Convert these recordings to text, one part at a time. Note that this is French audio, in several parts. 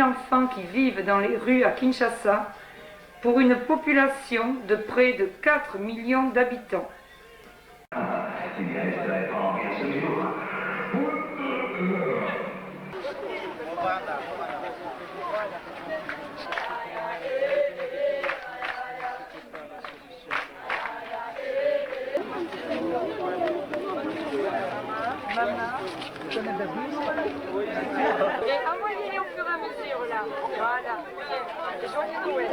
enfants qui vivent dans les rues à Kinshasa pour une population de près de 4 millions d'habitants. Envoyez-les au fur et à mesure là. Voilà. Joyeux Noël.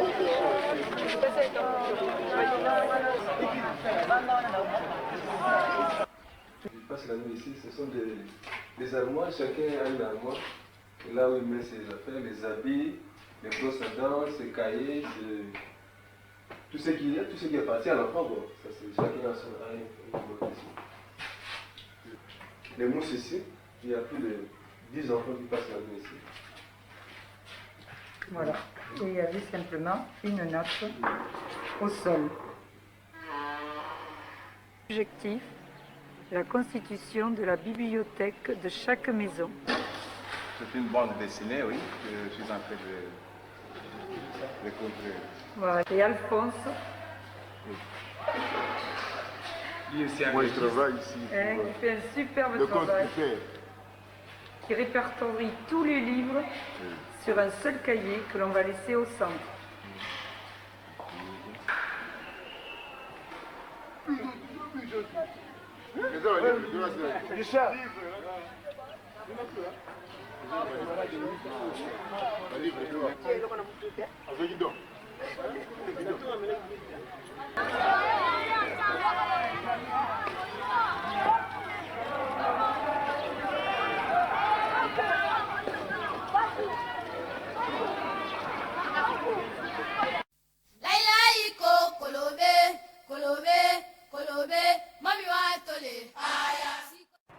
Il passe la nuit ici, ce sont des armoires, chacun a une armoire. Et là où il met ses affaires, les habits, les brosses à dents, ses cahiers, tout ce qui appartient à l'enfant. Bon, ça c'est chacun a son armoire. Les mousses ici, il y a plus de 10 enfants qui passent la nuit ici. Voilà, et il y avait simplement une nappe au sol. Objectif, la constitution de la bibliothèque de chaque maison. C'est une bande dessinée, oui, que je suis en train de construire. Voilà, et Alphonse, Moi, je travaille ici. qui fait un superbe travail, qui répertorie tous les livres sur un seul cahier que l'on va laisser au centre.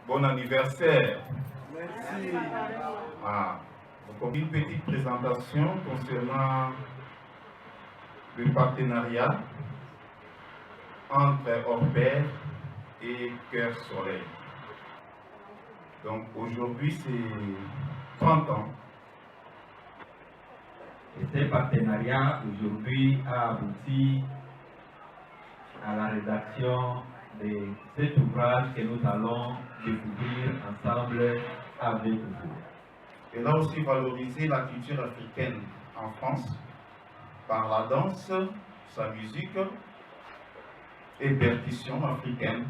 Bon anniversaire. Merci. Donc, une petite présentation concernant le partenariat entre Orpère et Cœur Soleil. Donc aujourd'hui c'est 30 ans. Et ce partenariat aujourd'hui a abouti à la rédaction de cet ouvrage que nous allons découvrir ensemble avec vous. Et là aussi valoriser la culture africaine en France par la danse, sa musique et percussion africaine.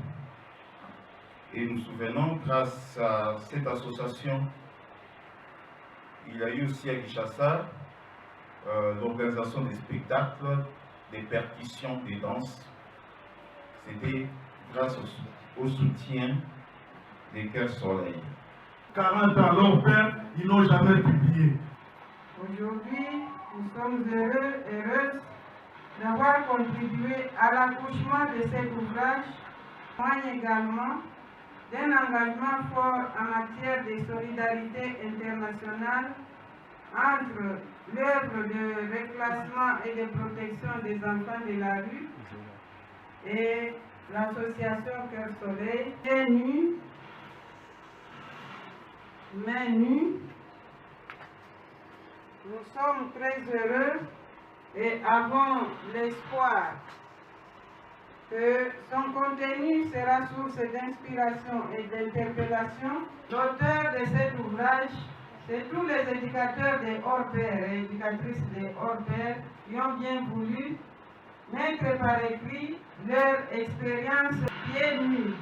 Et nous souvenons, grâce à cette association, il y a eu aussi à Kinshasa l'organisation des spectacles, des percussions, des danses. C'était grâce au soutien des Cœurs Soleil. 40 ans, leur père, ils n'ont jamais publié. Aujourd'hui, nous sommes heureuses d'avoir contribué à l'accouchement de cet ouvrage, témoigne également d'un engagement fort en matière de solidarité internationale entre l'œuvre de reclassement et de protection des enfants de la rue et l'association Cœur Soleil, main nue. Nous sommes très heureux et avons l'espoir que son contenu sera source d'inspiration et d'interpellation. L'auteur de cet ouvrage, c'est tous les éducateurs des hors-pairs et éducatrices des hors-pairs qui ont bien voulu mettre par écrit leur expérience pieds nus,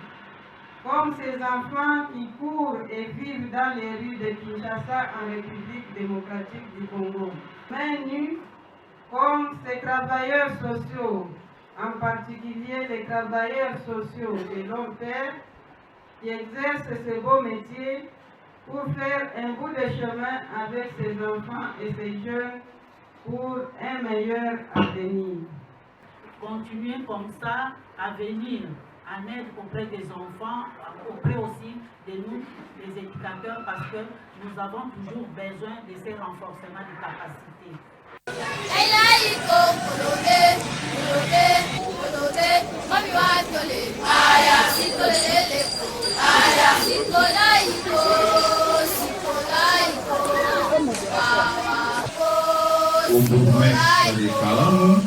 comme ces enfants qui courent et vivent dans les rues de Kinshasa en République démocratique du Congo. Mains nues, comme ces travailleurs sociaux, en particulier les travailleurs sociaux de l'hôtel, qui exercent ce beau métier pour faire un bout de chemin avec ces enfants et ces jeunes pour un meilleur avenir. Continuer comme ça à venir en aide auprès des enfants, auprès aussi de nous, les éducateurs, parce que nous avons toujours besoin de ces renforcements de capacités. Aya, gourmet de Kalamu,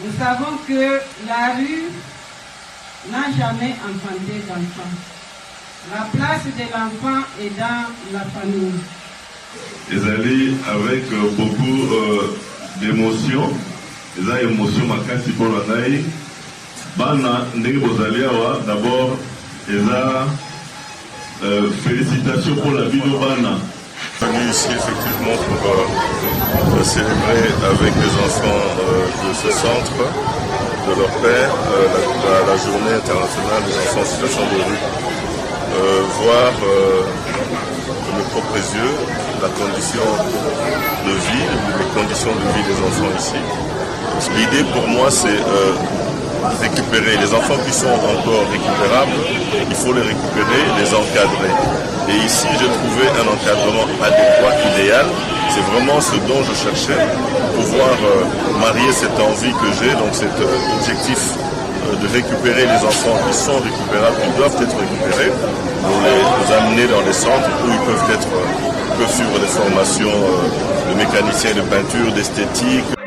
Nous savons que la rue n'a jamais enfanté d'enfant. La place de l'enfant est dans la famille. Ils allaient avec beaucoup d'émotion. Ils ont émotion makasi pour la naï. Bana ndenge bozali awa d'abord ils ont félicitations pour la vie de Bana. Venu ici effectivement pour célébrer avec les enfants de ce centre, de leur père, la journée internationale des enfants en situation de rue. Voir de mes propres yeux la condition de vie, les conditions de vie des enfants ici. L'idée pour moi c'est récupérer les enfants qui sont encore récupérables, il faut les récupérer, les encadrer. Et ici j'ai trouvé un encadrement adéquat, idéal. C'est vraiment ce dont je cherchais, pouvoir marier cette envie que j'ai, donc cet objectif de récupérer les enfants qui sont récupérables, qui doivent être récupérés, pour les amener dans les centres où ils peuvent suivre des formations de mécanicien, de peinture, d'esthétique.